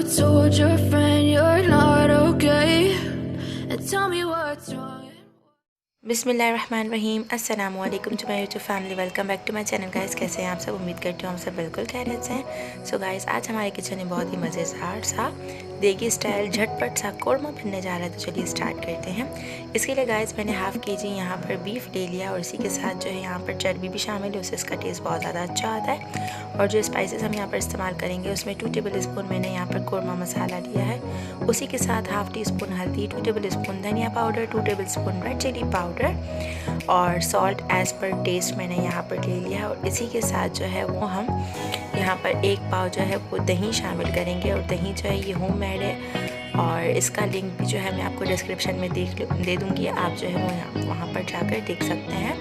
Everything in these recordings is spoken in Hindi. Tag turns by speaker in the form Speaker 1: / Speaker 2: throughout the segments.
Speaker 1: told your friend you're not okay and tell me what's wrong.
Speaker 2: बिस्मिल्लाहिर्रहमानिर्रहीम अस्सलामु अलैकुम to my YouTube family. Welcome back to my channel. Guys कैसे हैं आप सब? उम्मीद करती हूँ हम सब बिल्कुल खैरियत से हैं। सो गाइस आज हमारे किचन में बहुत ही मज़ेदार सा देगी स्टाइल झटपट सा कोरमा बनने जा रहा है, तो चलिए स्टार्ट करते हैं। इसके लिए गाइस मैंने हाफ़ केजी यहाँ पर बीफ ले लिया और इसी के साथ जो है यहाँ पर चर्बी भी शामिल है, उससे इसका टेस्ट बहुत ज़्यादा अच्छा आता है। और जो स्पाइसेस हम यहाँ पर इस्तेमाल करेंगे उसमें 2 टेबल स्पून मैंने यहाँ पर कोरमा मसाला लिया है, उसी के साथ हाफ़ टी स्पून हल्दी, 2 टेबल स्पून धनिया powder, 2 tablespoon red chilli powder और सॉल्ट एज़ पर टेस्ट मैंने यहाँ पर ले लिया है। और इसी के साथ जो है वो हम यहाँ पर 1 पाव जो है वो दही शामिल करेंगे। और दही जो है ये होममेड है और इसका लिंक भी जो है मैं आपको डिस्क्रिप्शन में दे दूँगी, आप जो है वो वहाँ पर जाकर देख सकते हैं।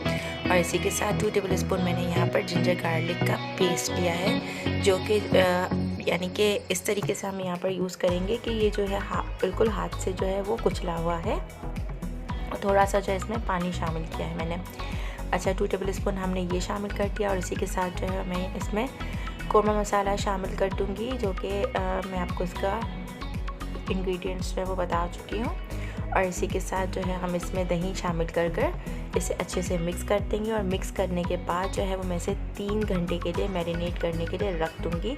Speaker 2: और इसी के साथ 2 टेबल स्पून मैंने यहाँ पर जिंजर गार्लिक का पेस्ट लिया है, जो कि यानी कि इस तरीके से हम यहाँ पर यूज़ करेंगे कि ये जो है बिल्कुल हाथ से जो है वो कुचला हुआ है। और थोड़ा सा जो है इसमें पानी शामिल किया है मैंने। अच्छा 2 टेबल स्पून हमने ये शामिल कर दिया। और इसी के साथ जो है मैं इसमें कोरमा मसाला शामिल कर दूँगी, जो कि मैं आपको इसका इंग्रेडिएंट्स जो है वो बता चुकी हूँ। और इसी के साथ जो है हम इसमें दही शामिल कर इसे अच्छे से मिक्स कर देंगे। और मिक्स करने के बाद जो है वो मैं इसे 3 घंटे के लिए मैरिनेट करने के लिए रख दूँगी।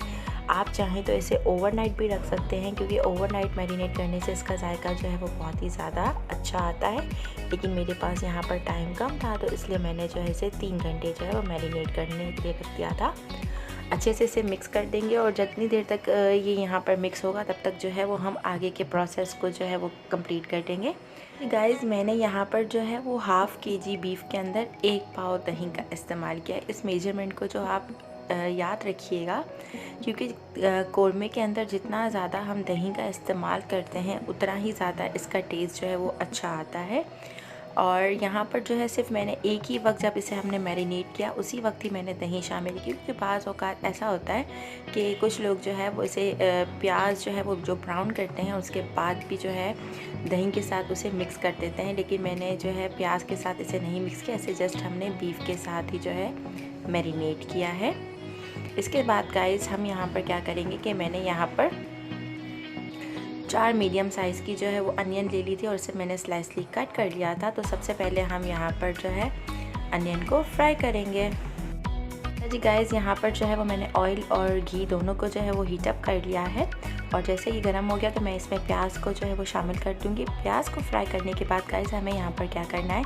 Speaker 2: आप चाहें तो इसे ओवरनाइट भी रख सकते हैं, क्योंकि ओवरनाइट मैरिनेट करने से इसका जायका जो है वो बहुत ही ज़्यादा अच्छा आता है। लेकिन मेरे पास यहाँ पर टाइम कम था, तो इसलिए मैंने जो है इसे 3 घंटे जो है वो मैरिनेट करने के लिए रख दिया था। अच्छे से इसे मिक्स कर देंगे और जितनी देर तक ये यहाँ पर मिक्स होगा तब तक जो है वो हम आगे के प्रोसेस को जो है वो कंप्लीट कर देंगे। गाइस मैंने यहाँ पर जो है वो हाफ़ केजी बीफ के अंदर 1 पाव दही का इस्तेमाल किया है। इस मेजरमेंट को जो आप याद रखिएगा, क्योंकि कोरमे के अंदर जितना ज़्यादा हम दही का इस्तेमाल करते हैं उतना ही ज़्यादा इसका टेस्ट जो है वो अच्छा आता है। और यहाँ पर जो है सिर्फ मैंने एक ही वक्त जब इसे हमने मैरिनेट किया उसी वक्त ही मैंने दही शामिल की, क्योंकि बाज़ औक़ात ऐसा होता है कि कुछ लोग जो है वो इसे प्याज जो है वो जो ब्राउन करते हैं उसके बाद भी जो है दही के साथ उसे मिक्स कर देते हैं। लेकिन मैंने जो है प्याज के साथ इसे नहीं मिक्स किया, इसे जस्ट हमने बीफ के साथ ही जो है मैरिनेट किया है। इसके बाद गाइस हम यहाँ पर क्या करेंगे कि मैंने यहाँ पर 4 मीडियम साइज़ की जो है वो अनियन ले ली थी और इसे मैंने स्लाइसली कट कर लिया था। तो सबसे पहले हम यहाँ पर जो है अनियन को फ्राई करेंगे। जी गाइस यहाँ पर जो है वो मैंने ऑयल और घी दोनों को जो है वो हीट अप कर लिया है। और जैसे ही गर्म हो गया तो मैं इसमें प्याज को जो है वो शामिल कर दूँगी। प्याज को फ्राई करने के बाद गाइस हमें यहाँ पर क्या करना है,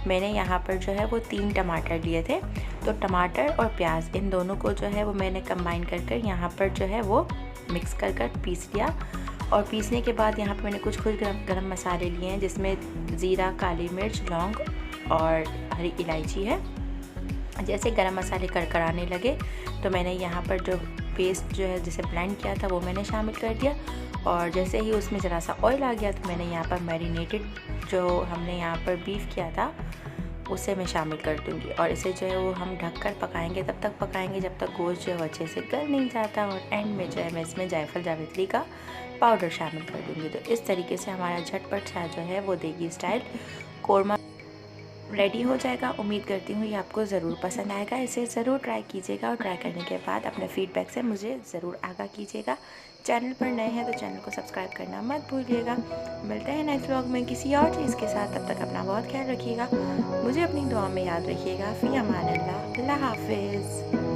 Speaker 2: मैंने यहाँ पर जो है वो 3 टमाटर लिए थे, तो टमाटर और प्याज इन दोनों को जो है वो मैंने कंबाइन कर यहाँ पर जो है वो मिक्स कर पीस लिया। और पीसने के बाद यहाँ पर मैंने कुछ गरम मसाले लिए हैं, जिसमें ज़ीरा, काली मिर्च, लौंग और हरी इलायची है। जैसे गरम मसाले कड़कड़ाने लगे तो मैंने यहाँ पर जो पेस्ट जो है जिसे ब्लेंड किया था वो मैंने शामिल कर दिया। और जैसे ही उसमें ज़रा सा ऑयल आ गया तो मैंने यहाँ पर मैरिनेटेड जो हमने यहाँ पर बीफ किया था उसे मैं शामिल कर दूँगी। और इसे जो है वो हम ढककर पकाएंगे, तब तक पकाएंगे जब तक गोश्त जो है अच्छे से गल नहीं जाता। और एंड में जो है मैं इसमें जायफल जावित्री का पाउडर शामिल कर दूँगी। तो इस तरीके से हमारा झटपट सा जो है वो देगी स्टाइल कोरमा रेडी हो जाएगा। उम्मीद करती हूँ ये आपको ज़रूर पसंद आएगा। इसे ज़रूर ट्राई कीजिएगा और ट्राई करने के बाद अपने फीडबैक से मुझे ज़रूर आगाह कीजिएगा। चैनल पर नए हैं तो चैनल को सब्सक्राइब करना मत भूलिएगा। मिलते हैं नेक्स्ट व्लॉग में किसी और चीज़ के साथ। तब तक अपना बहुत ख्याल रखिएगा, मुझे अपनी दुआ में याद रखिएगा। फ़ी अमान अल्लाह, अल्लाह हाफिज़।